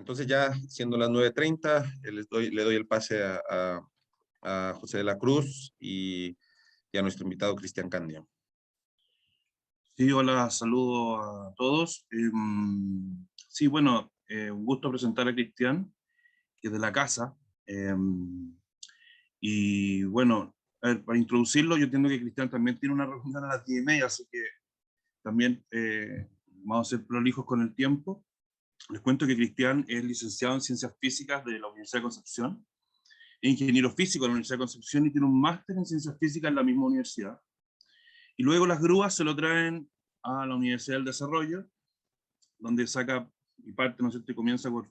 Entonces ya siendo las 9:30, le doy el pase a José de la Cruz y a nuestro invitado Cristian Candia. Sí, hola, saludo a todos. Sí, bueno, un gusto presentar a Cristian, que es de la casa. Y bueno, a ver, para introducirlo, yo entiendo que Cristian también tiene una reunión a las 10:30, así que también vamos a ser prolijos con el tiempo. Les cuento que Cristian es licenciado en Ciencias Físicas de la Universidad de Concepción, es ingeniero físico de la Universidad de Concepción y tiene un máster en Ciencias Físicas en la misma universidad. Y luego las grúas se lo traen a la Universidad del Desarrollo, donde saca y parte, ¿no es cierto?, y comienza por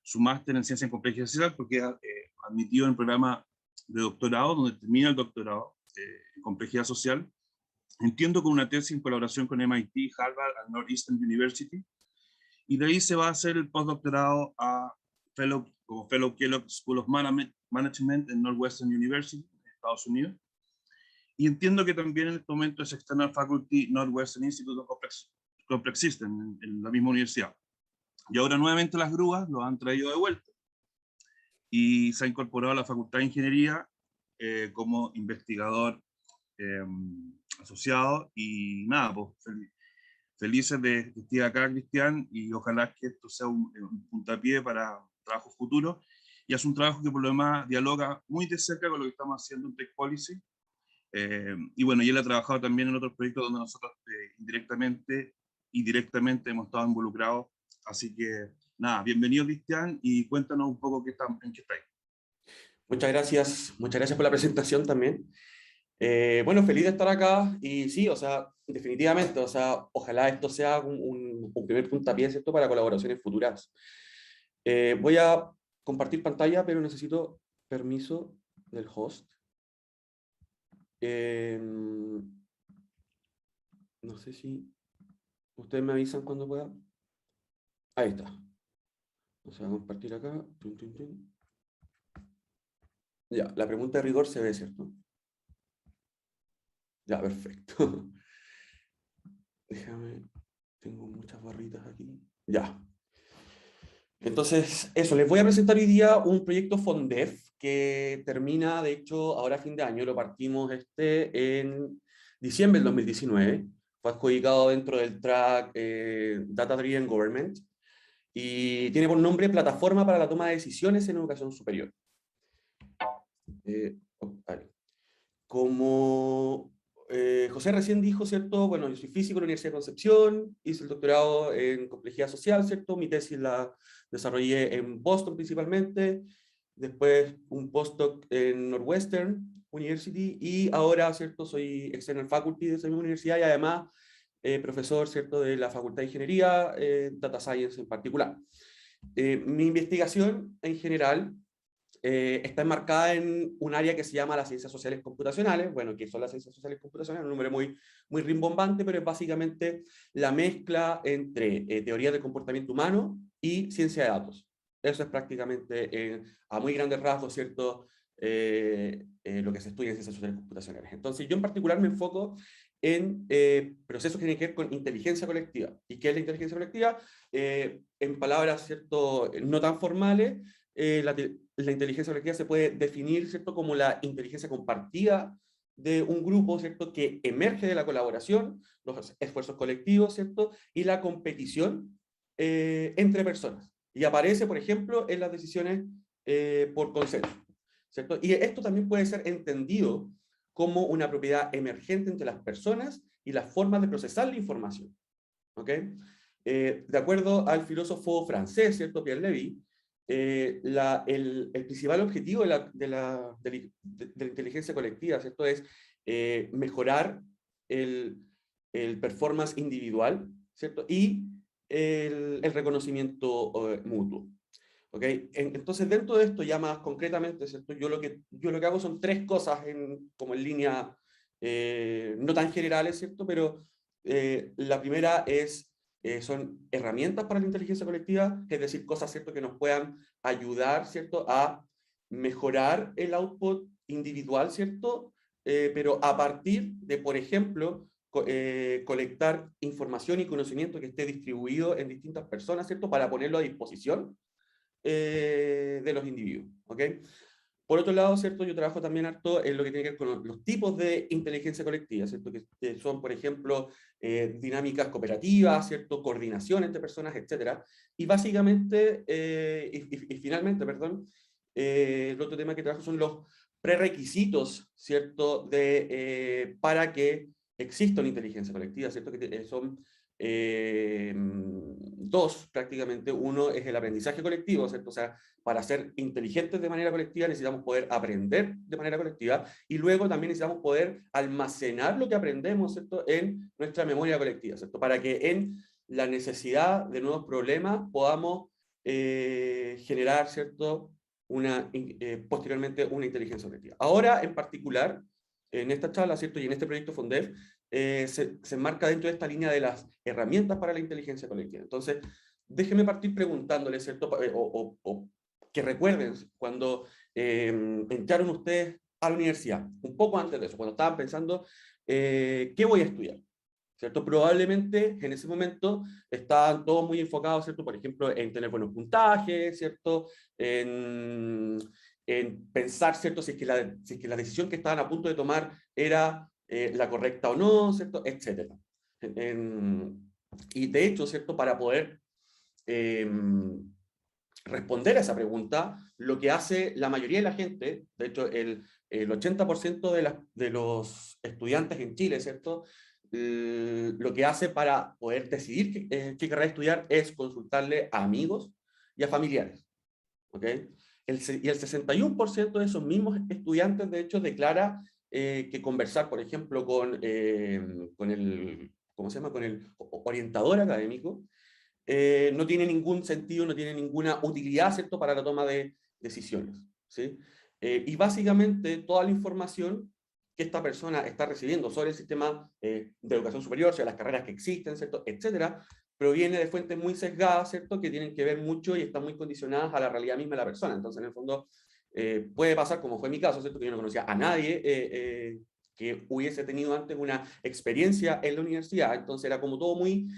su máster en Ciencia en Complejidad Social, porque es admitido en el programa de doctorado, donde termina el doctorado en Complejidad Social. Entiendo con una tesis en colaboración con MIT, Harvard y Northeastern University, y de ahí se va a hacer el postdoctorado como Fellow Kellogg School of Management en Northwestern University, en Estados Unidos. Y entiendo que también en este momento es External Faculty Northwestern Institute of Complex Systems, en la misma universidad. Y ahora nuevamente las grúas lo han traído de vuelta. Y se ha incorporado a la Facultad de Ingeniería como investigador asociado. Y nada, pues felices de que esté acá, Cristian, y ojalá que esto sea un puntapié para trabajo futuro. Y es un trabajo que por lo demás dialoga muy de cerca con lo que estamos haciendo en Tech Policy. Y bueno, y él ha trabajado también en otros proyectos donde nosotros indirectamente y directamente hemos estado involucrados. Así que nada, bienvenido, Cristian, y cuéntanos un poco en qué estáis. Muchas gracias por la presentación también. Bueno, feliz de estar acá y sí, o sea, definitivamente, o sea, ojalá esto sea un primer puntapié, ¿cierto?, para colaboraciones futuras. Voy a compartir pantalla, pero necesito permiso del host. No sé si ustedes me avisan cuando pueda. Ahí está. O sea, compartir acá. Ya, la pregunta de rigor se ve, ¿cierto? Ya, perfecto. Déjame, tengo muchas barritas aquí. Ya. Entonces, eso, les voy a presentar hoy día un proyecto FONDEF que termina, de hecho, ahora a fin de año. Lo partimos en diciembre del 2019. Fue adjudicado dentro del track Data Driven Government y tiene por nombre Plataforma para la Toma de Decisiones en Educación Superior. Como José recién dijo, ¿cierto? Bueno, yo soy físico en la Universidad de Concepción, hice el doctorado en complejidad social, ¿cierto? Mi tesis la desarrollé en Boston principalmente, después un postdoc en Northwestern University, y ahora, ¿cierto? Soy external faculty de esa misma universidad y además profesor, ¿cierto?, de la Facultad de Ingeniería, Data Science en particular. Mi investigación en general está enmarcada en un área que se llama las ciencias sociales computacionales. Bueno, ¿qué son las ciencias sociales computacionales? Un nombre muy rimbombante, pero es básicamente la mezcla entre teoría del comportamiento humano y ciencia de datos. Eso es prácticamente, a muy grandes rasgos, ¿cierto?, lo que se estudia en ciencias sociales computacionales. Entonces, yo en particular me enfoco en procesos que tienen que ver con inteligencia colectiva. ¿Y qué es la inteligencia colectiva? En palabras, ¿cierto?, no tan formales, la inteligencia colectiva se puede definir, ¿cierto?, como la inteligencia compartida de un grupo, ¿cierto?, que emerge de la colaboración, los esfuerzos colectivos, ¿cierto?, y la competición entre personas. Y aparece, por ejemplo, en las decisiones por consenso, ¿cierto? Y esto también puede ser entendido como una propiedad emergente entre las personas y las formas de procesar la información. ¿Ok? De acuerdo al filósofo francés, ¿cierto?, Pierre Levy, el principal objetivo de la inteligencia colectiva, ¿cierto?, es mejorar el performance individual, ¿cierto?, y el reconocimiento mutuo. ¿Okay? Entonces, dentro de esto, ya más concretamente, ¿cierto?, yo lo que hago son tres cosas como en línea no tan generales, ¿cierto?, pero la primera son herramientas para la inteligencia colectiva, que es decir, cosas, ¿cierto?, que nos puedan ayudar, ¿cierto?, a mejorar el output individual, ¿cierto?, pero a partir de, por ejemplo, colectar información y conocimiento que esté distribuido en distintas personas, ¿cierto? Para ponerlo a disposición de los individuos, ¿ok? Por otro lado, ¿cierto? Yo trabajo también harto en lo que tiene que ver con los tipos de inteligencia colectiva, ¿cierto? Que son, por ejemplo, dinámicas cooperativas, ¿cierto? Coordinación entre personas, etc. Y básicamente, y finalmente, perdón, el otro tema que trabajo son los prerequisitos, ¿cierto? Para que exista una inteligencia colectiva, ¿cierto? Que son dos prácticamente. Uno es el aprendizaje colectivo, ¿cierto? O sea, para ser inteligentes de manera colectiva necesitamos poder aprender de manera colectiva, y luego también necesitamos poder almacenar lo que aprendemos, ¿cierto?, en nuestra memoria colectiva, ¿cierto?, para que en la necesidad de nuevos problemas podamos generar, ¿cierto?, posteriormente una inteligencia colectiva. Ahora, en particular, en esta charla, ¿cierto?, y en este proyecto FONDEF, se enmarca dentro de esta línea de las herramientas para la inteligencia colectiva. Entonces, déjenme partir preguntándole, ¿cierto?, o que recuerden cuando entraron ustedes a la universidad, un poco antes de eso, cuando estaban pensando, ¿qué voy a estudiar? ¿Cierto? Probablemente en ese momento estaban todos muy enfocados, ¿cierto? Por ejemplo, en tener buenos puntajes, ¿cierto? En pensar, ¿cierto? Si es que la decisión que estaban a punto de tomar era la correcta o no, ¿cierto? Etcétera. Y de hecho, ¿cierto? Para poder responder a esa pregunta, lo que hace la mayoría de la gente, de hecho el 80% de los estudiantes en Chile, ¿cierto?, lo que hace para poder decidir qué carrera estudiar es consultarle a amigos y a familiares, ¿ok? Y el 61% de esos mismos estudiantes, de hecho, declara que conversar, por ejemplo, con el, ¿cómo se llama?, con el orientador académico, no tiene ningún sentido, no tiene ninguna utilidad, ¿cierto?, para la toma de decisiones, ¿sí? Y básicamente toda la información que esta persona está recibiendo sobre el sistema de educación superior, sobre las carreras que existen, ¿cierto?, etcétera, proviene de fuentes muy sesgadas, ¿cierto?, que tienen que ver mucho y están muy condicionadas a la realidad misma de la persona. Entonces, en el fondo, puede pasar, como fue mi caso, ¿cierto?, que yo no conocía a nadie que hubiese tenido antes una experiencia en la universidad, entonces era como todo muy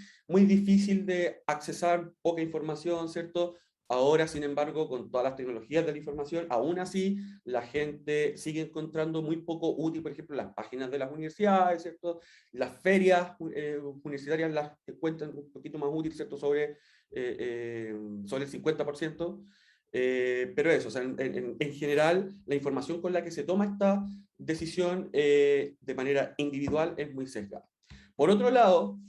difícil de accesar, poca información, ¿cierto? Ahora, sin embargo, con todas las tecnologías de la información, aún así, la gente sigue encontrando muy poco útil, por ejemplo, las páginas de las universidades, ¿cierto? Las ferias universitarias las encuentran un poquito más útil, ¿cierto? Sobre el 50%. Pero eso, o sea, en general, la información con la que se toma esta decisión de manera individual es muy sesgada. Por otro lado,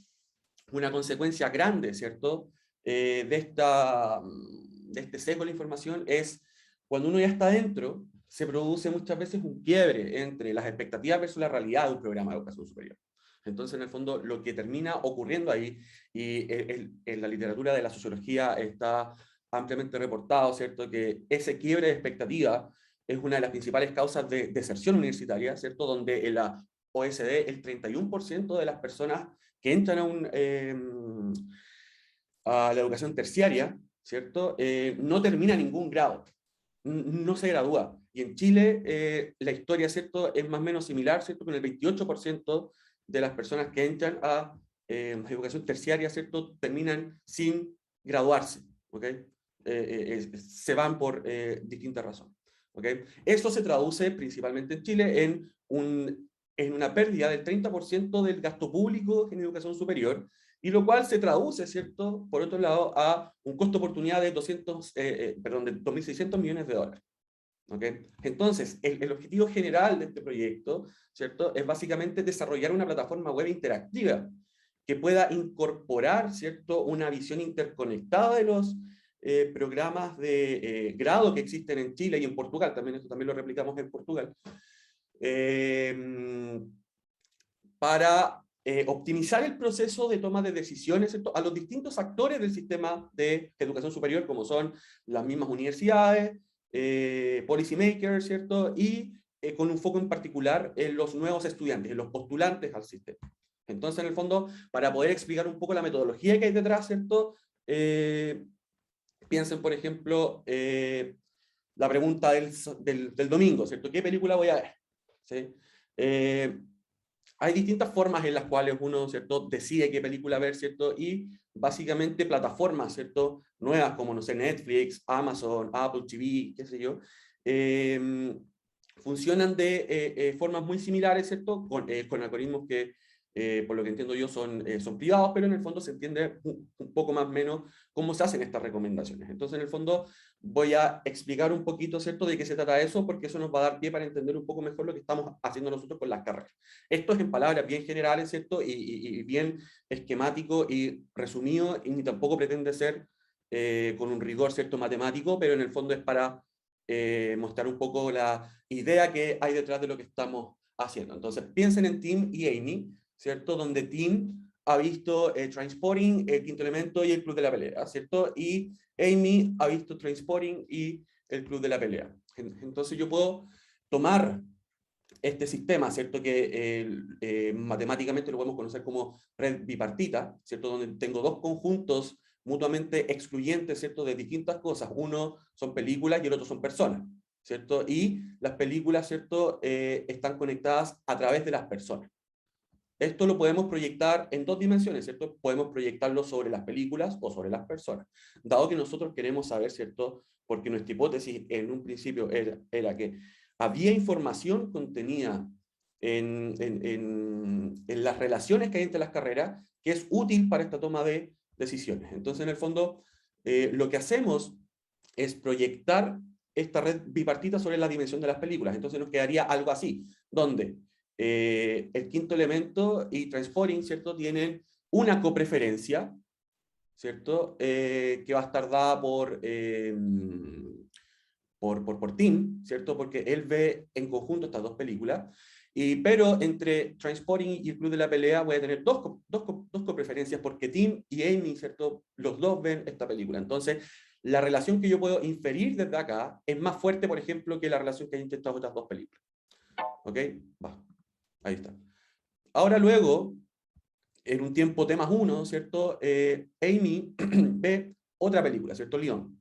una consecuencia grande, ¿cierto?, de este sesgo de la información es cuando uno ya está dentro, se produce muchas veces un quiebre entre las expectativas versus la realidad de un programa de educación superior. Entonces, en el fondo, lo que termina ocurriendo ahí, y en la literatura de la sociología está ampliamente reportado, ¿cierto?, que ese quiebre de expectativa es una de las principales causas de deserción universitaria, ¿cierto?, donde en la OSD el 31% de las personas que entran a la educación terciaria, ¿cierto?, no termina ningún grado, no se gradúa. Y en Chile la historia, ¿cierto?, es más o menos similar, ¿cierto?, con el 28% de las personas que entran a educación terciaria, ¿cierto?, terminan sin graduarse, ¿ok? Se van por distintas razones, ¿ok? Esto se traduce principalmente en Chile en una pérdida del 30% del gasto público en educación superior, y lo cual se traduce, ¿cierto?, por otro lado, a un costo de oportunidad de 2.600 millones de dólares. ¿Okay? Entonces, el objetivo general de este proyecto, ¿cierto?, es básicamente desarrollar una plataforma web interactiva que pueda incorporar, ¿cierto?, una visión interconectada de los programas de grado que existen en Chile y en Portugal, también esto también lo replicamos en Portugal, para optimizar el proceso de toma de decisiones, ¿cierto?, a los distintos actores del sistema de educación superior, como son las mismas universidades, policy makers, ¿cierto?, y con un foco en particular en los nuevos estudiantes, en los postulantes al sistema. Entonces, en el fondo, para poder explicar un poco la metodología que hay detrás, ¿cierto?, piensen, por ejemplo, la pregunta del domingo, ¿cierto? ¿Qué película voy a ver? ¿Sí? hay distintas formas en las cuales uno, ¿cierto?, decide qué película ver, ¿cierto? Y básicamente plataformas, ¿cierto?, nuevas como, no sé, Netflix, Amazon, Apple TV, qué sé yo, funcionan de formas muy similares, ¿cierto?, con algoritmos que, por lo que entiendo yo, son privados, pero en el fondo se entiende un poco más o menos cómo se hacen estas recomendaciones. Entonces, en el fondo, voy a explicar un poquito, ¿cierto?, de qué se trata eso, porque eso nos va a dar pie para entender un poco mejor lo que estamos haciendo nosotros con las carreras. Esto es en palabras bien generales, ¿cierto?, y bien esquemático y resumido, y ni tampoco pretende ser con un rigor, ¿cierto?, matemático, pero en el fondo es para mostrar un poco la idea que hay detrás de lo que estamos haciendo. Entonces, piensen en Tim y Amy, ¿cierto?, donde Tim ha visto Trainspotting, El Quinto Elemento y El Club de la Pelea, ¿cierto? Y Amy ha visto Trainspotting y El Club de la Pelea. Entonces yo puedo tomar este sistema, ¿cierto?, que matemáticamente lo podemos conocer como red bipartita, ¿cierto?, donde tengo dos conjuntos mutuamente excluyentes, ¿cierto?, de distintas cosas. Uno son películas y el otro son personas, ¿cierto? Y las películas, ¿cierto?, están conectadas a través de las personas. Esto lo podemos proyectar en dos dimensiones, ¿cierto? Podemos proyectarlo sobre las películas o sobre las personas. Dado que nosotros queremos saber, ¿cierto?, porque nuestra hipótesis en un principio era que había información contenida en las relaciones que hay entre las carreras que es útil para esta toma de decisiones. Entonces, en el fondo, lo que hacemos es proyectar esta red bipartita sobre la dimensión de las películas. Entonces nos quedaría algo así, donde El Quinto Elemento y Trainspotting, ¿cierto?, tienen una copreferencia, ¿cierto?, que va a estar dada por Tim, ¿cierto?, porque él ve en conjunto estas dos películas, pero entre Trainspotting y El Club de la Pelea voy a tener dos copreferencias porque Tim y Amy, ¿cierto?, los dos ven esta película. Entonces, la relación que yo puedo inferir desde acá es más fuerte, por ejemplo, que la relación que hay entre estas otras dos películas. ¿Ok? Va. Ahí está. Ahora luego, en un tiempo T más 1, ¿cierto? Amy ve otra película, ¿cierto? Leon.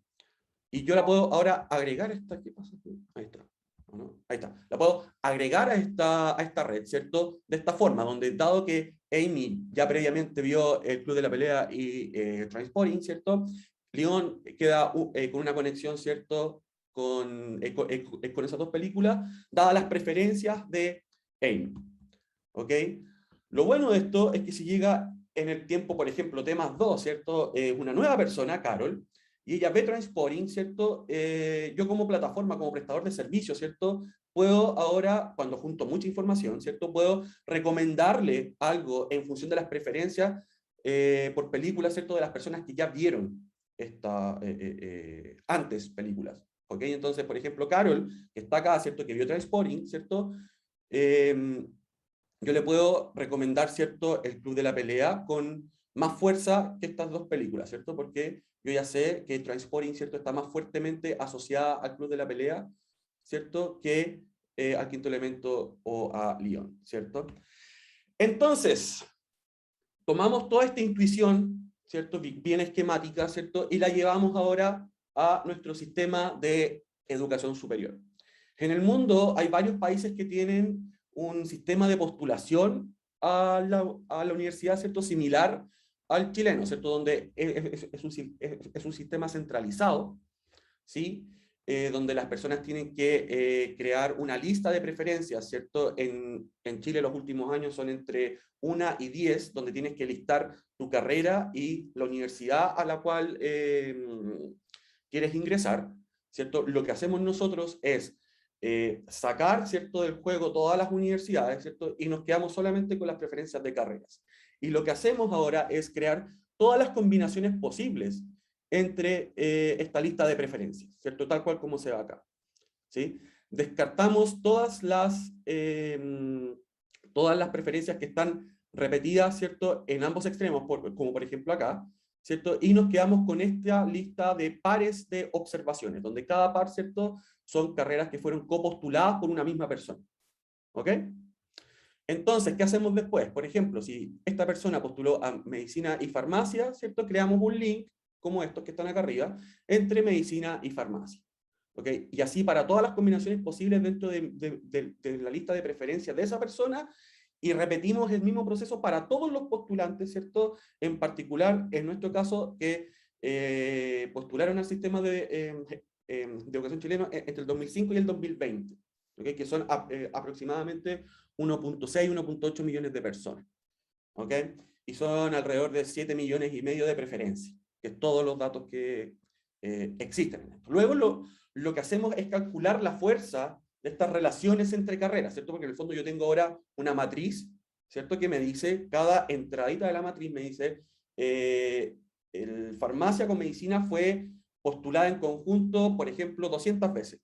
Y yo la puedo ahora agregar a esta. ¿Qué pasa? Ahí está. ¿No? Ahí está. La puedo agregar a esta red, ¿cierto? De esta forma, donde dado que Amy ya previamente vio El Club de la Pelea y Trainspotting, ¿cierto? Leon queda con una conexión, ¿cierto?, con esas dos películas, dadas las preferencias de Amy. ¿Ok? Lo bueno de esto es que si llega en el tiempo, por ejemplo, T más 2, ¿cierto? Una nueva persona, Carol, y ella ve Trainspotting, ¿cierto? Yo como plataforma, como prestador de servicios, ¿cierto?, puedo ahora, cuando junto mucha información, ¿cierto?, puedo recomendarle algo en función de las preferencias por películas, ¿cierto?, de las personas que ya vieron antes películas. ¿Ok? Entonces, por ejemplo, Carol, que está acá, ¿cierto?, que vio Trainspotting, ¿cierto?, yo le puedo recomendar, ¿cierto?, El Club de la Pelea con más fuerza que estas dos películas, ¿cierto? Porque yo ya sé que Trainspotting, ¿cierto?, está más fuertemente asociada al Club de la Pelea, ¿cierto?, que al Quinto Elemento o a Leon, ¿cierto? Entonces, tomamos toda esta intuición, ¿cierto?, bien esquemática, ¿cierto?, y la llevamos ahora a nuestro sistema de educación superior. En el mundo hay varios países que tienen un sistema de postulación a la universidad, ¿cierto?, similar al chileno, ¿cierto?, donde es un sistema centralizado, ¿sí?, donde las personas tienen que crear una lista de preferencias, ¿cierto? En Chile los últimos años son entre 1 y 10, donde tienes que listar tu carrera y la universidad a la cual quieres ingresar, ¿cierto? Lo que hacemos nosotros es sacar, ¿cierto?, del juego todas las universidades, ¿cierto?, y nos quedamos solamente con las preferencias de carreras. Y lo que hacemos ahora es crear todas las combinaciones posibles entre esta lista de preferencias, ¿cierto?, tal cual como se va acá, ¿sí? Descartamos todas las preferencias que están repetidas, ¿cierto?, en ambos extremos, como por ejemplo acá, ¿cierto? Y nos quedamos con esta lista de pares de observaciones, donde cada par, ¿cierto?, son carreras que fueron copostuladas por una misma persona. ¿Ok? Entonces, ¿qué hacemos después? Por ejemplo, si esta persona postuló a medicina y farmacia, ¿cierto?, creamos un link, como estos que están acá arriba, entre medicina y farmacia. ¿Ok? Y así para todas las combinaciones posibles dentro de la lista de preferencias de esa persona, y repetimos el mismo proceso para todos los postulantes, ¿cierto? En particular, en nuestro caso, que postularon al sistema de educación chileno entre el 2005 y el 2020, ¿okay? Que son aproximadamente 1.6, 1.8 millones de personas, ¿okay? Y son alrededor de 7,5 millones de preferencias, que es todos los datos que existen en esto. Luego lo que hacemos es calcular la fuerza de estas relaciones entre carreras, ¿cierto? Porque en el fondo yo tengo ahora una matriz, ¿cierto? Que me dice, cada entradita de la matriz me dice, el farmacia con medicina fue postulada en conjunto, por ejemplo, 200 veces,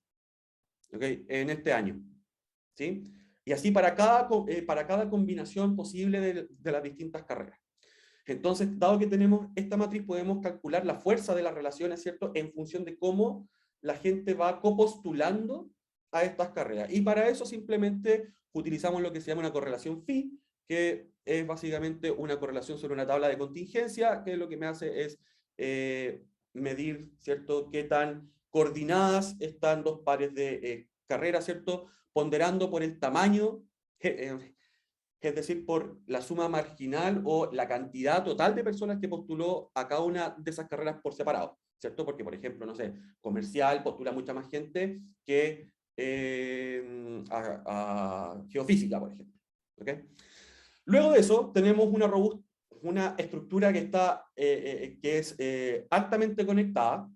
¿okay? En este año, ¿sí? Y así para cada combinación posible de las distintas carreras. Entonces, dado que tenemos esta matriz, podemos calcular la fuerza de las relaciones, ¿cierto? En función de cómo la gente va copostulando a estas carreras. Y para eso simplemente utilizamos lo que se llama una correlación phi, que es básicamente una correlación sobre una tabla de contingencia, que lo que me hace es medir, ¿cierto?, qué tan coordinadas están dos pares de carreras, ¿cierto?, ponderando por el tamaño, es decir, por la suma marginal o la cantidad total de personas que postuló a cada una de esas carreras por separado, ¿cierto? Porque, por ejemplo, no sé, comercial postula mucha más gente que a geofísica, por ejemplo. ¿Okay? Luego de eso, tenemos una estructura que, que es altamente conectada,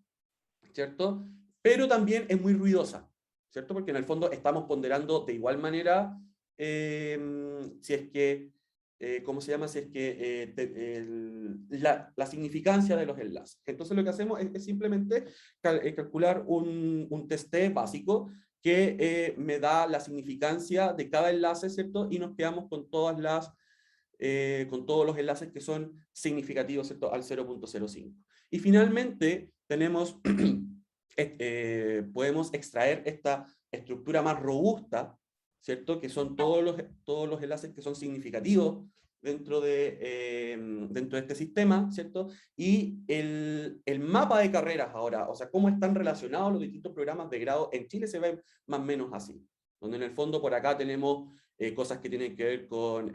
¿cierto? Pero también es muy ruidosa, ¿cierto? Porque en el fondo estamos ponderando de igual manera si es que, ¿cómo se llama? Si es que la significancia de los enlaces. Entonces lo que hacemos es simplemente calcular un test básico que me da la significancia de cada enlace, ¿cierto? Y nos quedamos con con todos los enlaces que son significativos, ¿cierto?, al 0.05. Y finalmente tenemos, podemos extraer esta estructura más robusta, ¿cierto?, que son todos los enlaces que son significativos dentro de este sistema, ¿cierto? Y el mapa de carreras ahora, o sea, cómo están relacionados los distintos programas de grado en Chile se ve más o menos así, donde en el fondo por acá tenemos cosas que tienen que ver con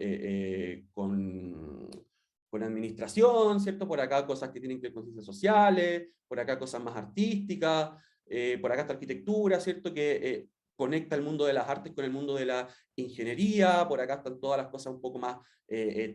administración, ¿cierto? Por acá cosas que tienen que ver con ciencias sociales, por acá cosas más artísticas, por acá está arquitectura, ¿cierto? Que conecta el mundo de las artes con el mundo de la ingeniería, por acá están todas las cosas un poco más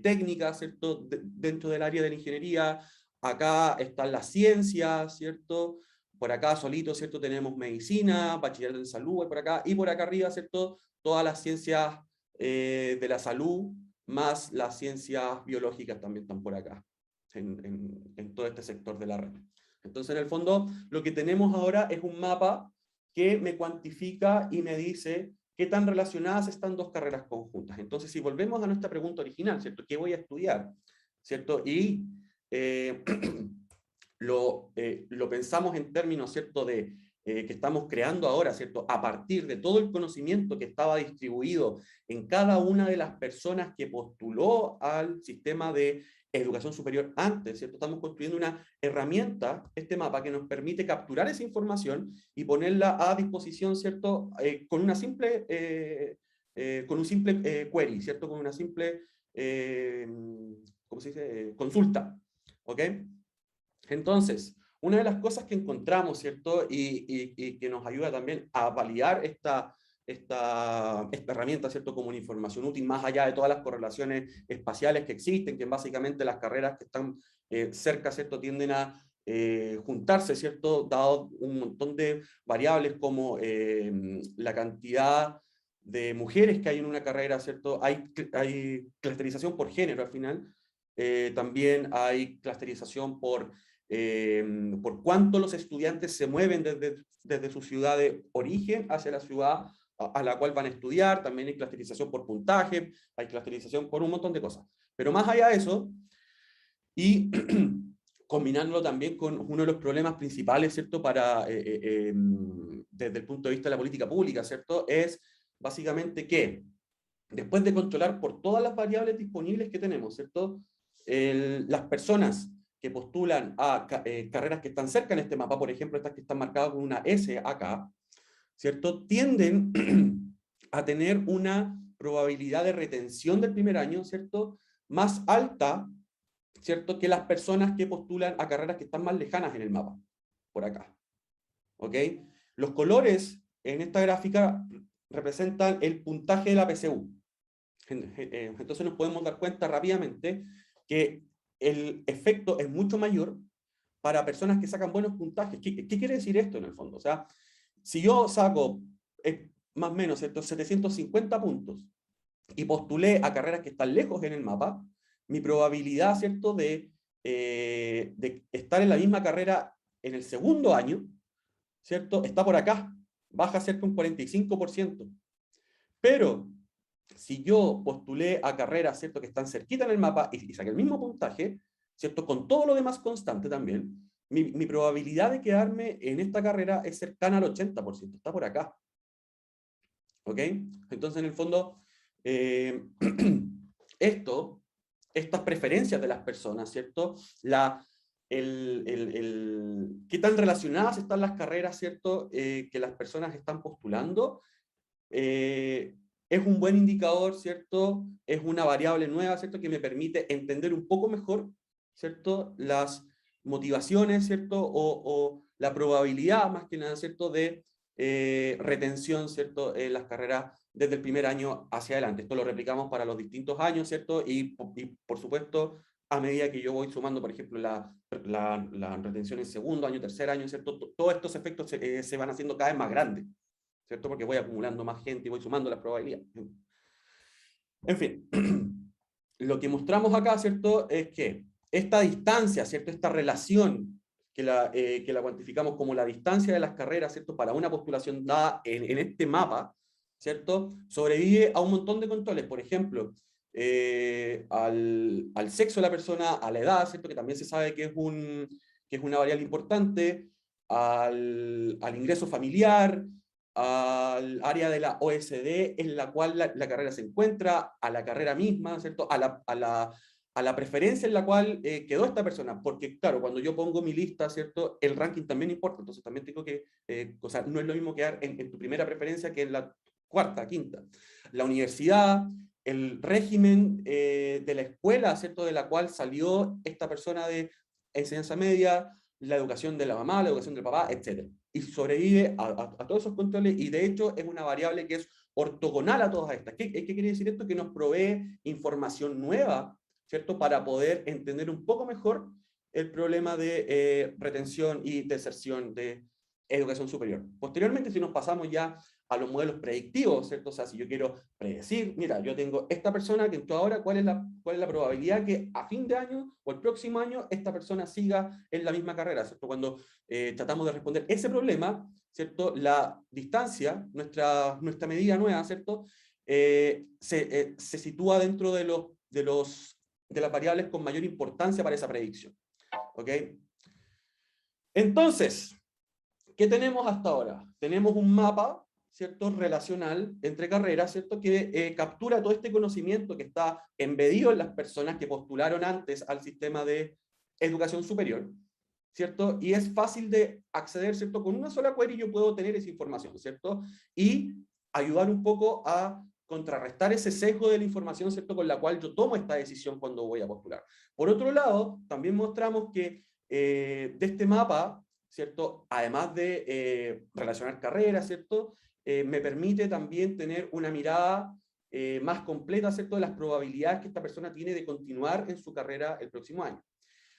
técnicas, ¿cierto? Dentro del área de la ingeniería, acá están las ciencias, ¿cierto? Por acá solito, ¿cierto? Tenemos medicina, bachillerato en salud, y por acá arriba, ¿cierto? Todas las ciencias de la salud, más las ciencias biológicas también están por acá, en todo este sector de la red. Entonces, en el fondo, lo que tenemos ahora es un mapa que me cuantifica y me dice qué tan relacionadas están dos carreras conjuntas. Entonces, si volvemos a nuestra pregunta original, ¿cierto? ¿Qué voy a estudiar? ¿Cierto? Y lo pensamos en términos, ¿cierto?, de que estamos creando ahora, ¿cierto?, a partir de todo el conocimiento que estaba distribuido en cada una de las personas que postuló al sistema de educación superior antes, ¿cierto? Estamos construyendo una herramienta, este mapa, que nos permite capturar esa información y ponerla a disposición, ¿cierto?, con un simple query, ¿cierto?, con una simple, ¿cómo se dice?, consulta, ¿ok? Entonces, una de las cosas que encontramos, ¿cierto?, y que nos ayuda también a validar esta herramienta, ¿cierto?, como una información útil, más allá de todas las correlaciones espaciales que existen, que básicamente las carreras que están cerca, ¿cierto?, tienden a juntarse, ¿cierto?, dado un montón de variables como la cantidad de mujeres que hay en una carrera, ¿cierto? Hay clusterización por género al final, también hay clusterización por cuánto los estudiantes se mueven desde su ciudad de origen hacia la ciudad a la cual van a estudiar, también hay clusterización por puntaje, hay clusterización por un montón de cosas. Pero más allá de eso, y combinándolo también con uno de los problemas principales, ¿cierto?, desde el punto de vista de la política pública, ¿cierto?, es básicamente que después de controlar por todas las variables disponibles que tenemos, ¿cierto?, las personas que postulan a carreras que están cerca en este mapa, por ejemplo, estas que están marcadas con una S acá, ¿cierto?, tienden a tener una probabilidad de retención del primer año, ¿cierto?, más alta, ¿cierto?, que las personas que postulan a carreras que están más lejanas en el mapa, por acá. ¿Ok? Los colores en esta gráfica representan el puntaje de la PSU. Entonces nos podemos dar cuenta rápidamente que el efecto es mucho mayor para personas que sacan buenos puntajes. ¿Qué quiere decir esto en el fondo? O sea, si yo saco más o menos estos 750 puntos y postulé a carreras que están lejos en el mapa, mi probabilidad, ¿cierto?, de estar en la misma carrera en el segundo año, ¿cierto?, está por acá, baja cerca un 45%. Pero si yo postulé a carreras, ¿cierto?, que están cerquita en el mapa y saqué el mismo puntaje, ¿cierto?, con todo lo demás constante también, mi probabilidad de quedarme en esta carrera es cercana al 80%, está por acá. ¿Ok? Entonces, en el fondo, estas preferencias de las personas, ¿cierto? ¿Qué tan relacionadas están las carreras, ¿cierto?, que las personas están postulando? Es un buen indicador, ¿cierto? Es una variable nueva, ¿cierto?, que me permite entender un poco mejor, ¿cierto?, las motivaciones, ¿cierto?, o la probabilidad, más que nada, ¿cierto?, de retención, ¿cierto?, en las carreras desde el primer año hacia adelante. Esto lo replicamos para los distintos años, ¿cierto? Y por supuesto, a medida que yo voy sumando, por ejemplo, la retención en segundo año, tercer año, ¿cierto? Todos estos efectos se van haciendo cada vez más grandes, ¿cierto? Porque voy acumulando más gente y voy sumando las probabilidades. En fin, lo que mostramos acá, ¿cierto?, es que esta distancia, ¿cierto?, esta relación que la cuantificamos como la distancia de las carreras, ¿cierto?, para una postulación dada en este mapa, ¿cierto?, sobrevive a un montón de controles. Por ejemplo, al sexo de la persona, a la edad, ¿cierto?, que también se sabe que es una variable importante, al ingreso familiar, al área de la OSD en la cual la carrera se encuentra, a la carrera misma, ¿cierto?, a la preferencia en la cual quedó esta persona, porque claro, cuando yo pongo mi lista, ¿cierto?, el ranking también importa, entonces también tengo que, o sea, no es lo mismo quedar en tu primera preferencia que en la cuarta, quinta. La universidad, el régimen de la escuela, ¿cierto?, de la cual salió esta persona de enseñanza media, la educación de la mamá, la educación del papá, etc. Y sobrevive a todos esos controles, y de hecho es una variable que es ortogonal a todas estas. ¿Qué quiere decir esto? Que nos provee información nueva, ¿cierto?, para poder entender un poco mejor el problema de retención y deserción de educación superior. Posteriormente, si nos pasamos ya a los modelos predictivos, ¿cierto? O sea, si yo quiero predecir, mira, yo tengo esta persona que entró ahora, ¿cuál es la probabilidad que a fin de año o el próximo año esta persona siga en la misma carrera, ¿cierto? Cuando tratamos de responder ese problema, ¿cierto?, la distancia, nuestra medida nueva, ¿cierto?, se sitúa dentro de las variables con mayor importancia para esa predicción. ¿Ok? Entonces, ¿qué tenemos hasta ahora? Tenemos un mapa, ¿cierto?, relacional entre carreras, ¿cierto?, que captura todo este conocimiento que está embedido en las personas que postularon antes al sistema de educación superior, ¿cierto? Y es fácil de acceder, ¿cierto? Con una sola query yo puedo tener esa información, ¿cierto? Y ayudar un poco a contrarrestar ese sesgo de la información, ¿cierto?, con la cual yo tomo esta decisión cuando voy a postular. Por otro lado, también mostramos que de este mapa, ¿cierto?, además de relacionar carreras, ¿cierto?, me permite también tener una mirada más completa, ¿cierto?, de las probabilidades que esta persona tiene de continuar en su carrera el próximo año.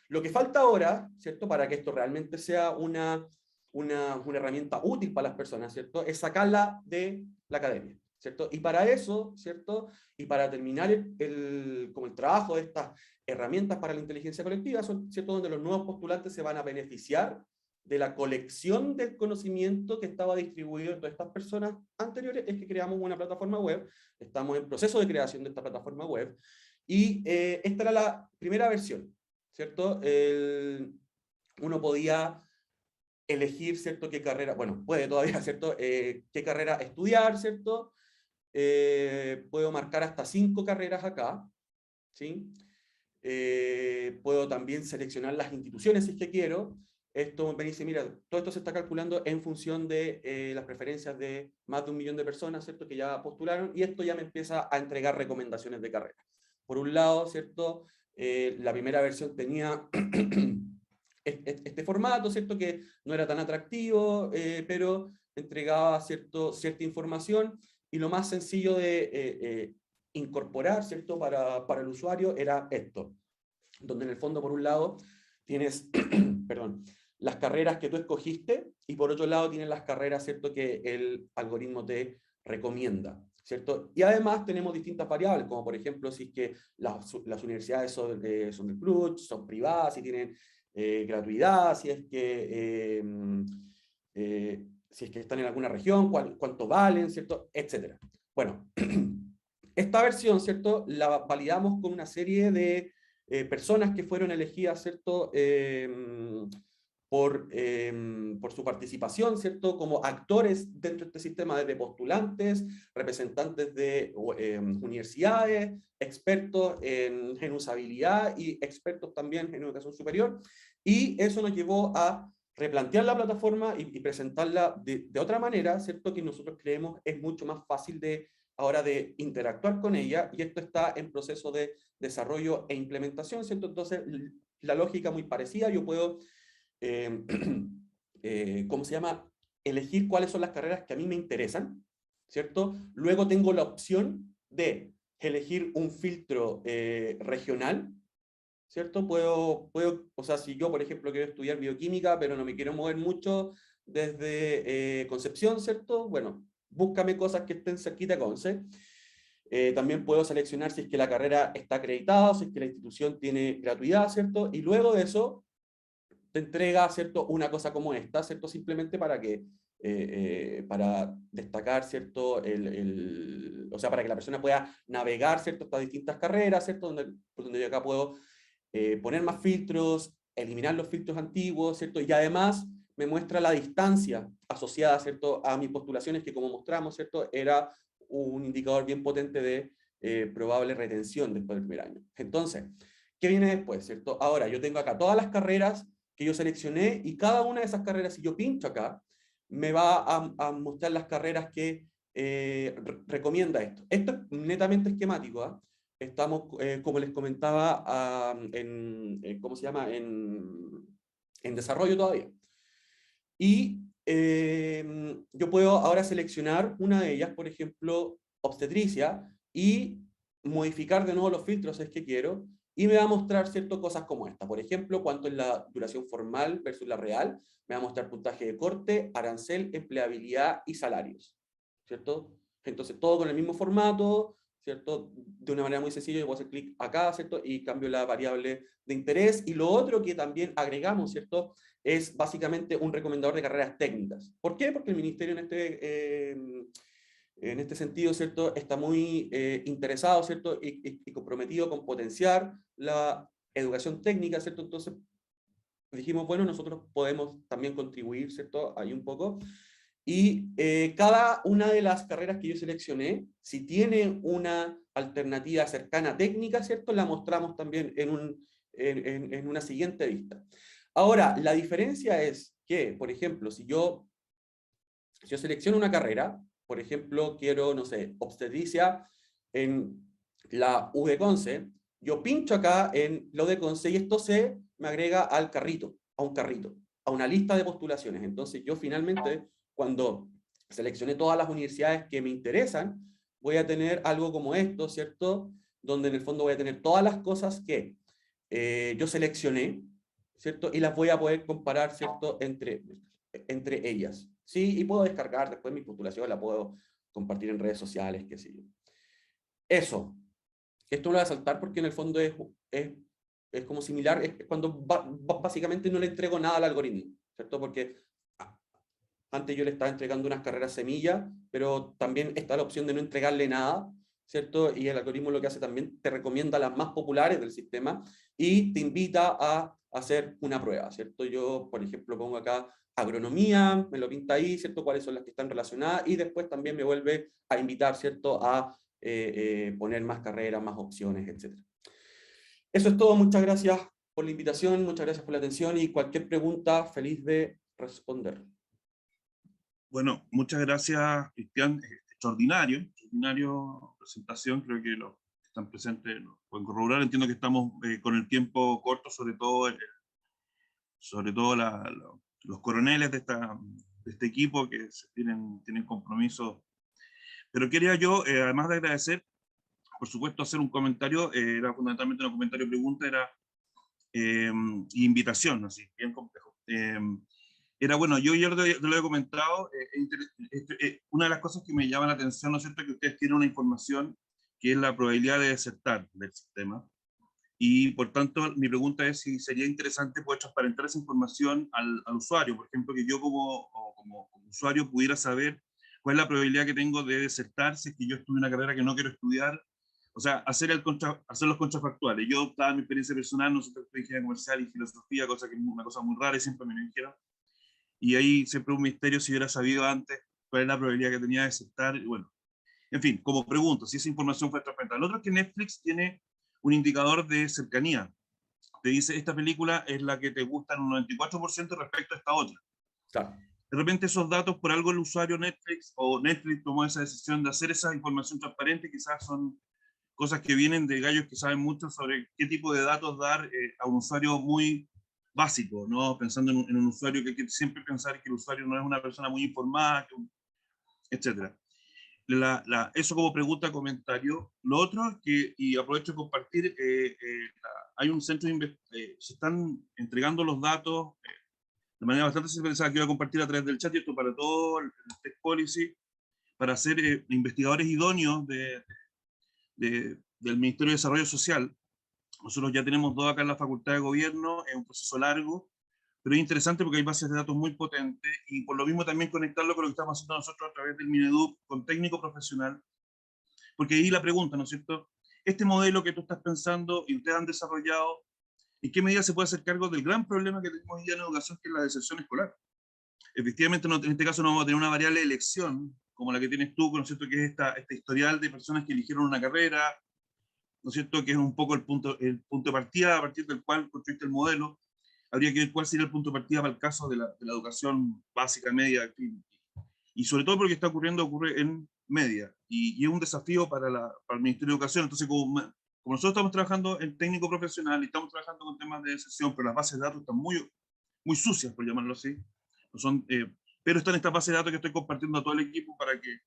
Lo que falta ahora, ¿cierto?, para que esto realmente sea una herramienta útil para las personas, ¿cierto?, es sacarla de la academia, ¿cierto? Y para eso, ¿cierto?, y para terminar como el trabajo de estas herramientas para la inteligencia colectiva, ¿cierto?, donde los nuevos postulantes se van a beneficiar de la colección del conocimiento que estaba distribuido en todas estas personas anteriores, es que creamos una plataforma web. Estamos en proceso de creación de esta plataforma web, y esta era la primera versión, ¿cierto? Uno podía elegir, ¿cierto?, qué carrera, bueno, puede todavía, ¿cierto?, qué carrera estudiar, ¿cierto? Puedo marcar hasta 5 carreras acá, ¿sí? Puedo también seleccionar las instituciones si es que quiero. esto me dice, mira, todo esto se está calculando en función de las preferencias de más de 1 millón de personas, ¿cierto?, que ya postularon, y esto ya me empieza a entregar recomendaciones de carrera. Por un lado, ¿cierto?, la primera versión tenía este formato, ¿cierto?, que no era tan atractivo, pero entregaba cierta información, y lo más sencillo de incorporar, ¿cierto?, para el usuario era esto, donde en el fondo, por un lado, tienes perdón, las carreras que tú escogiste, y por otro lado tienes las carreras, ¿cierto?, que el algoritmo te recomienda, ¿cierto? Y además tenemos distintas variables, como por ejemplo, si es que las universidades son del PLUS, son privadas, si tienen gratuidad, si es que están en alguna región, cuánto valen, ¿cierto?, etcétera. Bueno, esta versión, ¿cierto?, la validamos con una serie de personas que fueron elegidas, ¿cierto?, por su participación, ¿cierto?, como actores dentro de este sistema, desde postulantes, representantes de universidades, expertos en usabilidad y expertos también en educación superior, y eso nos llevó a replantear la plataforma y presentarla de otra manera, ¿cierto?, que nosotros creemos es mucho más fácil ahora de interactuar con ella, y esto está en proceso de desarrollo e implementación, ¿cierto? Entonces, la lógica muy parecida, yo puedo, ¿cómo se llama?, elegir cuáles son las carreras que a mí me interesan, ¿cierto? Luego tengo la opción de elegir un filtro regional, ¿cierto? O sea, si yo, por ejemplo, quiero estudiar bioquímica, pero no me quiero mover mucho desde Concepción, ¿cierto? Bueno, búscame cosas que estén cerquita de Conce. También puedo seleccionar si es que la carrera está acreditada, si es que la institución tiene gratuidad, ¿cierto? Y luego de eso, te entrega, ¿cierto?, una cosa como esta, ¿cierto?, simplemente para destacar, ¿cierto?, o sea, para que la persona pueda navegar, ¿cierto?, estas distintas carreras, ¿cierto?, donde yo acá puedo poner más filtros, eliminar los filtros antiguos, ¿cierto?, y además me muestra la distancia asociada, ¿cierto?, a mis postulaciones, que como mostramos, ¿cierto?, era un indicador bien potente de probable retención después del primer año. Entonces, ¿qué viene después, ¿cierto? Ahora, yo tengo acá todas las carreras que yo seleccioné, y cada una de esas carreras, si yo pincho acá, me va a mostrar las carreras que recomienda esto. Esto es netamente esquemático, ¿eh? Estamos, como les comentaba, ¿cómo se llama?, en desarrollo todavía. Y yo puedo ahora seleccionar una de ellas, por ejemplo, obstetricia, y modificar de nuevo los filtros si es que quiero, y me va a mostrar ciertas cosas como esta. Por ejemplo, cuánto es la duración formal versus la real. Me va a mostrar puntaje de corte, arancel, empleabilidad y salarios, ¿cierto? Entonces, todo con el mismo formato, ¿cierto? De una manera muy sencilla, yo puedo hacer clic acá, ¿cierto?, y cambio la variable de interés. Y lo otro que también agregamos, ¿cierto?, es básicamente un recomendador de carreras técnicas. ¿Por qué? Porque el ministerio en este sentido, ¿cierto?, está muy interesado, ¿cierto?, y comprometido con potenciar la educación técnica, ¿cierto? Entonces dijimos, bueno, nosotros podemos también contribuir, ¿cierto?, ahí un poco. Y cada una de las carreras que yo seleccioné, si tiene una alternativa cercana técnica, ¿cierto?, la mostramos también en una siguiente vista. Ahora, la diferencia es que, por ejemplo, si yo selecciono una carrera, por ejemplo, quiero, no sé, obstetricia en la U de Conce, yo pincho acá en la U de Conce y esto me agrega al carrito, a una lista de postulaciones. Entonces yo finalmente, cuando seleccioné todas las universidades que me interesan, voy a tener algo como esto, ¿cierto? Donde en el fondo voy a tener todas las cosas que yo seleccioné, ¿cierto? Y las voy a poder comparar, ¿cierto?, entre ellas, ¿sí? Y puedo descargar después mi postulación, la puedo compartir en redes sociales, qué sé yo. Eso. Esto lo voy a saltar porque en el fondo es como similar, es cuando básicamente no le entrego nada al algoritmo, ¿cierto? Porque antes yo le estaba entregando unas carreras semillas, pero también está la opción de no entregarle nada, ¿cierto? Y el algoritmo lo que hace también te recomienda las más populares del sistema y te invita a hacer una prueba, ¿cierto? Yo, por ejemplo, pongo acá agronomía, me lo pinta ahí, ¿cierto? Cuáles son las que están relacionadas, y después también me vuelve a invitar, ¿cierto?, a poner más carreras, más opciones, etc. Eso es todo, muchas gracias por la invitación, muchas gracias por la atención y cualquier pregunta, feliz de responder. Bueno, muchas gracias, Cristian. Extraordinario presentación. Creo que los que están presentes lo pueden corroborar. Entiendo que estamos con el tiempo corto, sobre todo los coroneles de este equipo que tienen compromisos. Pero quería yo, además de agradecer, por supuesto, hacer un comentario, era fundamentalmente un comentario-pregunta, era invitación, así, bien complejo. Era bueno, yo ya lo he comentado, una de las cosas que me llama la atención, ¿no es cierto?, que ustedes tienen una información que es la probabilidad de desertar del sistema, y por tanto mi pregunta es si sería interesante poder transparentar esa información al usuario, por ejemplo, que yo como usuario pudiera saber cuál es la probabilidad que tengo de desertar si es que yo estudio una carrera que no quiero estudiar, o sea, hacer los contrafactuales. Yo, dada mi experiencia personal, no soy ingeniería comercial y filosofía, cosa que es una cosa muy rara y siempre me lo dijeron, y ahí siempre un misterio si hubiera sabido antes cuál es la probabilidad que tenía de aceptar, y bueno, en fin, como pregunto, si esa información fue transparente. Lo otro es que Netflix tiene un indicador de cercanía. Te dice, esta película es la que te gusta en un 94% respecto a esta otra. Claro. De repente esos datos, por algo el usuario Netflix, o Netflix tomó esa decisión de hacer esa información transparente, quizás son cosas que vienen de gallos que saben mucho sobre qué tipo de datos dar a un usuario muy básico, ¿no? Pensando en un usuario que hay que siempre pensar que el usuario no es una persona muy informada, etc. Eso como pregunta, comentario. Lo otro es que, y aprovecho de compartir, hay un centro de se están entregando los datos de manera bastante centralizada, que voy a compartir a través del chat, y esto para todo el Tech Policy, para ser investigadores idóneos del Ministerio de Desarrollo Social. Nosotros ya tenemos dos acá en la Facultad de Gobierno, es un proceso largo, pero es interesante porque hay bases de datos muy potentes, y por lo mismo también conectarlo con lo que estamos haciendo nosotros a través del Mineduc con técnico profesional, porque ahí la pregunta, ¿no es cierto? Este modelo que tú estás pensando y ustedes han desarrollado, ¿en qué medida se puede hacer cargo del gran problema que tenemos hoy día en educación, que es la deserción escolar? Efectivamente, en este caso no vamos a tener una variable de elección, como la que tienes tú, ¿no es cierto?, que es este historial de personas que eligieron una carrera, ¿no es cierto?, que es un poco el punto de partida a partir del cual construiste el modelo. Habría que ver cuál sería el punto de partida para el caso de la educación básica, media, y sobre todo porque ocurre en media, y es un desafío para el Ministerio de Educación. Entonces, como nosotros estamos trabajando en técnico profesional y estamos trabajando con temas de deserción, pero las bases de datos están muy sucias, por llamarlo así, no son, pero están estas bases de datos que estoy compartiendo a todo el equipo para que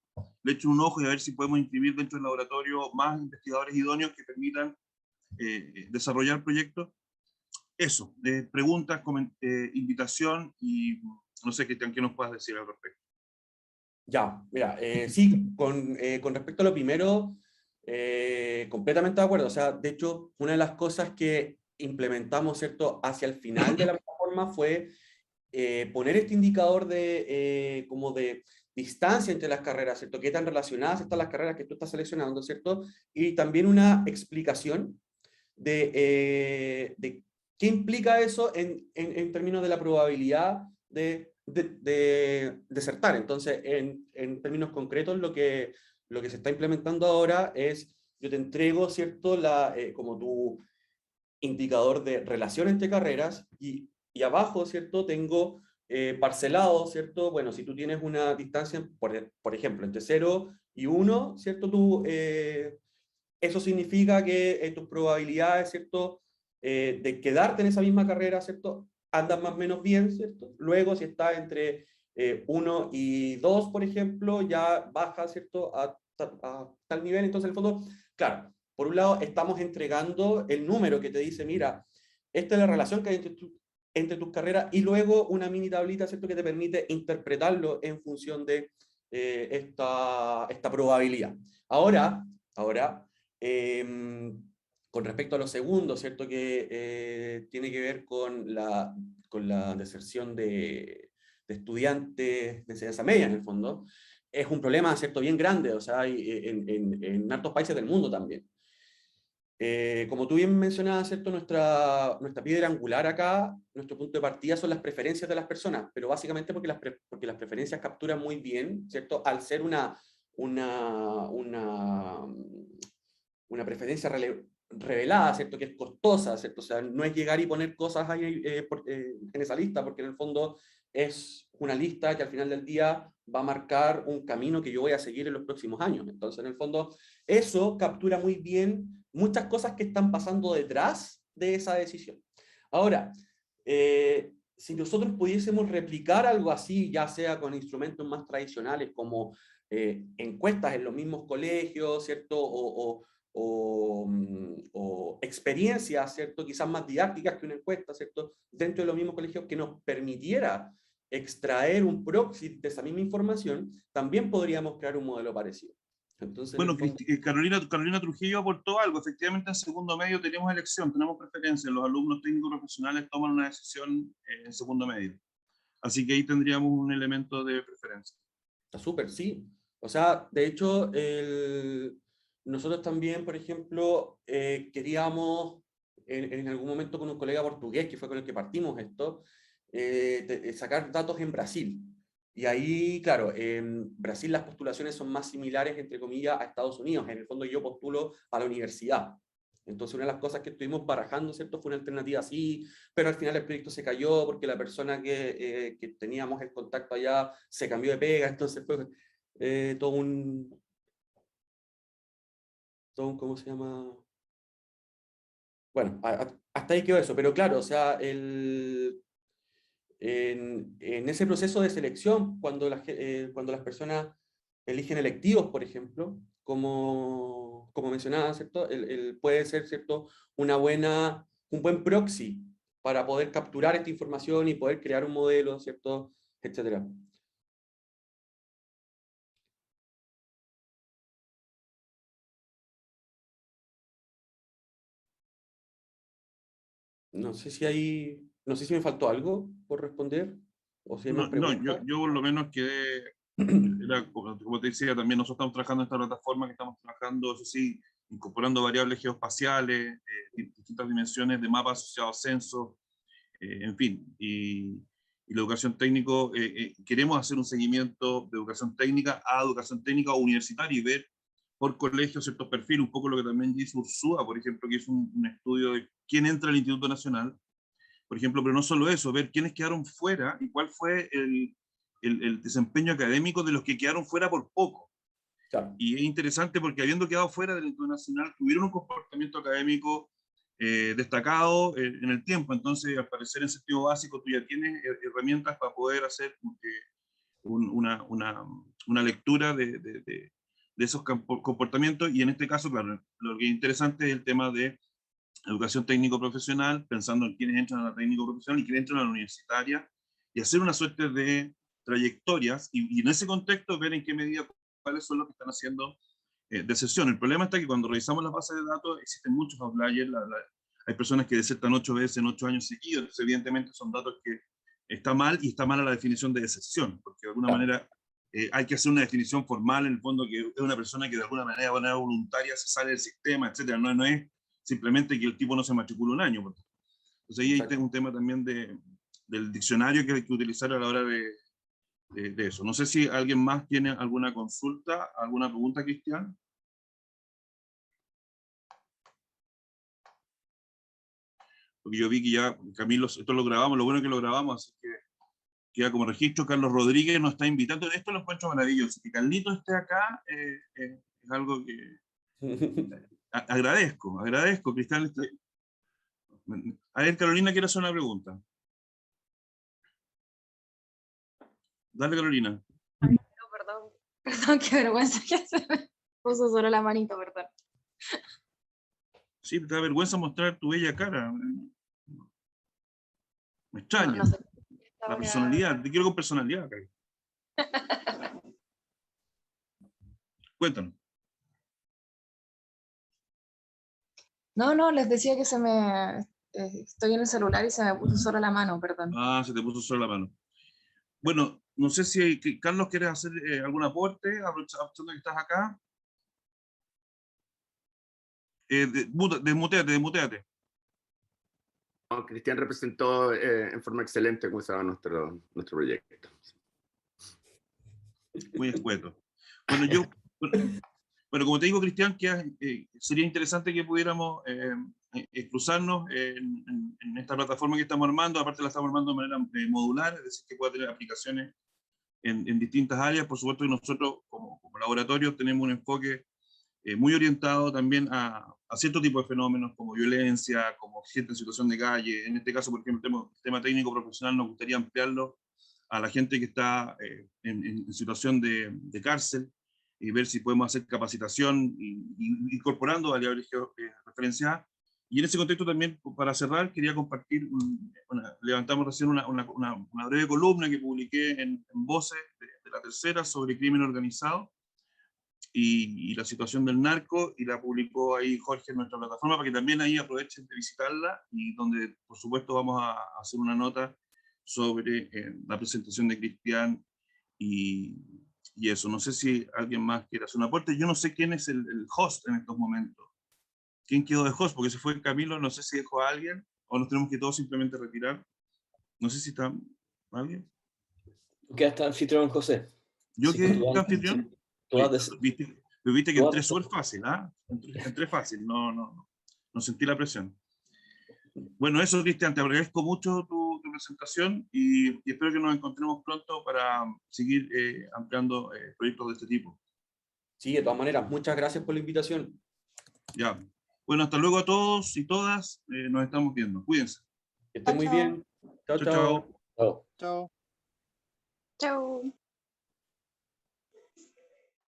le echen un ojo y a ver si podemos inscribir dentro del laboratorio más investigadores idóneos que permitan desarrollar proyectos. Eso, preguntas, invitación, y no sé, Cristian, ¿qué nos puedas decir al respecto? Ya, mira, sí, con respecto a lo primero, completamente de acuerdo. O sea, de hecho, una de las cosas que implementamos, ¿cierto?, hacia el final de la plataforma fue poner este indicador como de distancia entre las carreras, ¿cierto? ¿Qué tan relacionadas están las carreras que tú estás seleccionando, ¿cierto? Y también una explicación de qué implica eso en términos de la probabilidad de desertar. Entonces, en términos concretos, lo que se está implementando ahora es, yo te entrego, ¿cierto?, como tu indicador de relación entre carreras, y abajo, ¿cierto?, tengo parcelado, ¿cierto? Bueno, si tú tienes una distancia, por ejemplo, entre 0 y 1, ¿cierto? Eso significa que tus probabilidades, ¿cierto?, de quedarte en esa misma carrera, ¿cierto?, andan más o menos bien, ¿cierto? Luego, si está entre 1 y 2, por ejemplo, ya baja, ¿cierto?, a tal nivel. Entonces, en el fondo, claro, por un lado, estamos entregando el número que te dice, mira, esta es la relación que hay entre tus carreras, y luego una mini tablita, ¿cierto?, que te permite interpretarlo en función de esta probabilidad. Ahora, con respecto a lo segundo, ¿cierto?, que tiene que ver con la deserción de estudiantes de enseñanza media, en el fondo, es un problema, ¿cierto?, bien grande, o sea, en hartos países del mundo también. Como tú bien mencionabas, ¿cierto?, nuestra piedra angular acá, nuestro punto de partida son las preferencias de las personas, pero básicamente porque las preferencias capturan muy bien, ¿cierto?, al ser una preferencia revelada, ¿cierto? Que es costosa, ¿cierto? O sea, no es llegar y poner cosas ahí en esa lista, porque en el fondo es una lista que al final del día va a marcar un camino que yo voy a seguir en los próximos años. Entonces, en el fondo, eso captura muy bien muchas cosas que están pasando detrás de esa decisión. Ahora, si nosotros pudiésemos replicar algo así, ya sea con instrumentos más tradicionales como encuestas en los mismos colegios, ¿cierto? O experiencias, ¿cierto? Quizás más didácticas que una encuesta, ¿cierto? Dentro de los mismos colegios que nos permitiera extraer un proxy de esa misma información, también podríamos crear un modelo parecido. Entonces, Bueno, fondo... Carolina Trujillo aportó algo. Efectivamente, en segundo medio tenemos elección, tenemos preferencia. Los alumnos técnicos profesionales toman una decisión en segundo medio. Así que ahí tendríamos un elemento de preferencia. Está súper, sí. O sea, de hecho, nosotros también, por ejemplo, queríamos en algún momento con un colega portugués, que fue con el que partimos esto, sacar datos en Brasil. Y ahí, claro, en Brasil las postulaciones son más similares, entre comillas, a Estados Unidos. En el fondo yo postulo a la universidad. Entonces una de las cosas que estuvimos barajando, ¿cierto? Fue una alternativa así, pero al final el proyecto se cayó porque la persona que teníamos el contacto allá se cambió de pega, entonces fue todo un, ¿cómo se llama? Bueno, hasta ahí quedó eso, pero claro, o sea, en ese proceso de selección, cuando las personas eligen electivos, por ejemplo, como mencionaba, ¿cierto? Puede ser, ¿cierto? Un buen proxy para poder capturar esta información y poder crear un modelo, ¿cierto? Etcétera. No sé si me faltó algo por responder, o si hay más No, preguntas. yo por lo menos quedé, como te decía, también nosotros estamos trabajando en esta plataforma que estamos trabajando, eso sí, incorporando variables geoespaciales, distintas dimensiones de mapas asociados a censos, en fin, y la educación técnico, queremos hacer un seguimiento de educación técnica a educación técnica universitaria y ver por colegios ciertos perfiles, un poco lo que también dice Ursúa, por ejemplo, que hizo un estudio de quién entra al Instituto Nacional, por ejemplo, pero no solo eso, ver quiénes quedaron fuera y cuál fue el desempeño académico de los que quedaron fuera por poco. Claro. Y es interesante porque habiendo quedado fuera del Instituto Nacional, tuvieron un comportamiento académico destacado en el tiempo. Entonces, al parecer, en sentido básico, tú ya tienes herramientas para poder hacer una lectura de esos comportamientos. Y en este caso, claro, lo que es interesante es el tema de educación técnico-profesional, pensando en quiénes entran a la técnico-profesional y quiénes entran a la universitaria, y hacer una suerte de trayectorias, y en ese contexto ver en qué medida cuáles son los que están haciendo de sesión. El problema está que cuando revisamos las bases de datos existen muchos outliers, hay personas que desertan 8 veces en 8 años seguidos, entonces evidentemente son datos que está mal, y está mala la definición de deserción, porque de alguna manera hay que hacer una definición formal, en el fondo, que es una persona que de alguna manera voluntaria se sale del sistema, etcétera. No es simplemente que el tipo no se matricula un año. Entonces ahí hay un tema también del diccionario que hay que utilizar a la hora de eso. No sé si alguien más tiene alguna consulta, alguna pregunta, Cristian. Porque yo vi que ya, Camilo, esto lo grabamos, lo bueno es que lo grabamos, así que queda como registro. Carlos Rodríguez nos está invitando. Esto lo encuentro maravilloso. Que Carlito esté acá es algo que agradezco, Cristian. A ver, Carolina quiere hacer una pregunta. Dale, Carolina. Ay, no, perdón, qué vergüenza que se me puso solo la manito, perdón. Sí, te da vergüenza mostrar tu bella cara. Me extraña. No sé. La personalidad, te quiero con personalidad, Cari. Cuéntanos. No, les decía que estoy en el celular y se me puso solo la mano, perdón. Ah, se te puso solo la mano. Bueno, no sé si Carlos quieres hacer algún aporte, aprovechando que estás acá. Desmuteate. No, Cristian representó en forma excelente cómo estaba nuestro proyecto. Muy escueto. Bueno, bueno, como te digo, Cristian, que sería interesante que pudiéramos cruzarnos en esta plataforma que estamos armando. Aparte la estamos armando de manera modular, es decir, que pueda tener aplicaciones en distintas áreas. Por supuesto que nosotros como laboratorio tenemos un enfoque muy orientado también a cierto tipo de fenómenos como violencia, como gente en situación de calle. En este caso, por ejemplo, el tema técnico profesional nos gustaría ampliarlo a la gente que está en situación de cárcel, y ver si podemos hacer capacitación incorporando variables referenciadas. Y en ese contexto también, para cerrar, quería compartir, levantamos recién una breve columna que publiqué en Voces de La Tercera sobre crimen organizado y la situación del narco, y la publicó ahí Jorge en nuestra plataforma, para que también ahí aprovechen de visitarla, y donde por supuesto vamos a hacer una nota sobre la presentación de Cristian y eso. No sé si alguien más quiere hacer un aporte. Yo no sé quién es el host en estos momentos. ¿Quién quedó de host? Porque se fue Camilo, no sé si dejó a alguien, o nos tenemos que todos simplemente retirar. No sé si está alguien. Tú quedaste anfitrión, José. ¿Yo Sí, quedé tú anfitrión? tú has de- Viste que tú has entré de- súper fácil, ¿ah? Entré fácil, no sentí la presión. Bueno, eso, Cristian, te agradezco mucho tu presentación y espero que nos encontremos pronto para seguir ampliando proyectos de este tipo. Sí, de todas maneras, muchas gracias por la invitación. Ya. Bueno, hasta luego a todos y todas. Nos estamos viendo. Cuídense. Que estén muy Chao. bien. Chao, Chao, chao. chao. Chao. Chao.